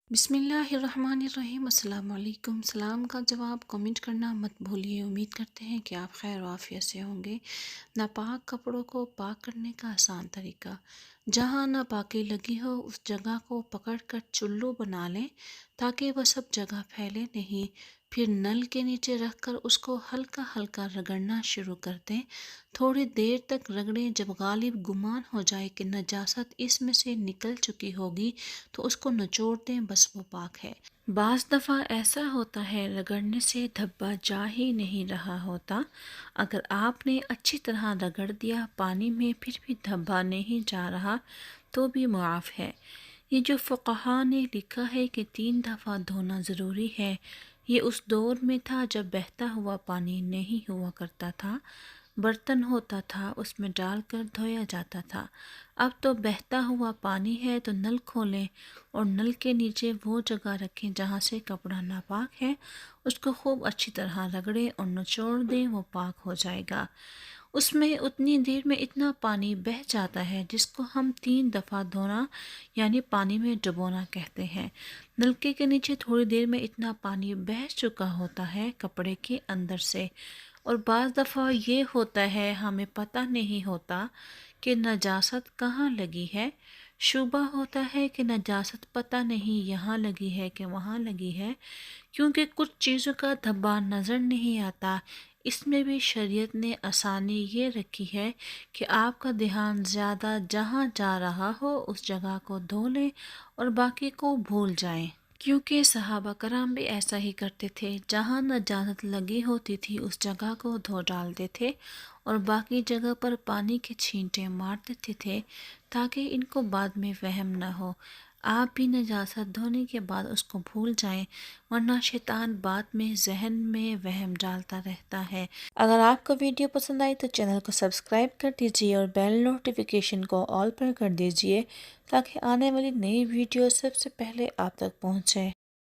بسم اللہ الرحمن الرحیم۔ السلام علیکم۔ سلام کا جواب کمنٹ کرنا مت بھولیے۔ امید کرتے ہیں کہ آپ خیر و عافیت سے ہوں گے۔ ناپاک کپڑوں کو پاک کرنے کا آسان طریقہ۔ جہاں ناپاکی لگی ہو اس جگہ کو پکڑ کر چلو بنا لیں تاکہ وہ سب جگہ پھیلے نہیں۔ پھر نل کے نیچے رکھ کر اس کو ہلکا ہلکا رگڑنا شروع کر دیں۔ تھوڑی دیر تک رگڑیں۔ جب غالب گمان ہو جائے کہ نجاست اس میں سے نکل چکی ہوگی تو اس کو نچوڑ دیں، بس وہ پاک ہے۔ بعض دفعہ ایسا ہوتا ہے رگڑنے سے دھبا جا ہی نہیں رہا ہوتا۔ اگر آپ نے اچھی طرح رگڑ دیا پانی میں پھر بھی دھبا نہیں جا رہا تو بھی معاف ہے۔ یہ جو فقہا نے لکھا ہے کہ 3 دفعہ دھونا ضروری ہے، یہ اس دور میں تھا جب بہتا ہوا پانی نہیں ہوا کرتا تھا، برتن ہوتا تھا اس میں ڈال کر دھویا جاتا تھا۔ اب تو بہتا ہوا پانی ہے تو نل کھولیں اور نل کے نیچے وہ جگہ رکھیں جہاں سے کپڑا ناپاک ہے، اس کو خوب اچھی طرح رگڑیں اور نچوڑ دیں، وہ پاک ہو جائے گا۔ اس میں اتنی دیر میں اتنا پانی بہہ جاتا ہے جس کو ہم 3 دفعہ دھونا یعنی پانی میں ڈبونا کہتے ہیں۔ نلکے کے نیچے تھوڑی دیر میں اتنا پانی بہہ چکا ہوتا ہے کپڑے کے اندر سے۔ اور بعض دفعہ یہ ہوتا ہے ہمیں پتہ نہیں ہوتا کہ نجاست کہاں لگی ہے۔ شبہ ہوتا ہے کہ نجاست پتہ نہیں یہاں لگی ہے کہ وہاں لگی ہے، کیونکہ کچھ چیزوں کا دھبا نظر نہیں آتا۔ اس میں بھی شریعت نے آسانی یہ رکھی ہے کہ آپ کا دھیان زیادہ جہاں جا رہا ہو اس جگہ کو دھو لیں اور باقی کو بھول جائیں۔ کیونکہ صحابہ کرام بھی ایسا ہی کرتے تھے، جہاں نجاست لگی ہوتی تھی اس جگہ کو دھو ڈالتے تھے اور باقی جگہ پر پانی کے چھینٹے مار دیتے تھے تاکہ ان کو بعد میں وہم نہ ہو۔ آپ بھی نجاست دھونے کے بعد اس کو بھول جائیں، ورنہ شیطان بعد میں ذہن میں وہم ڈالتا رہتا ہے۔ اگر آپ کو ویڈیو پسند آئی تو چینل کو سبسکرائب کر دیجیے اور بیل نوٹیفیکیشن کو آل پر کر دیجیے تاکہ آنے والی نئی ویڈیو سب سے پہلے آپ تک پہنچے۔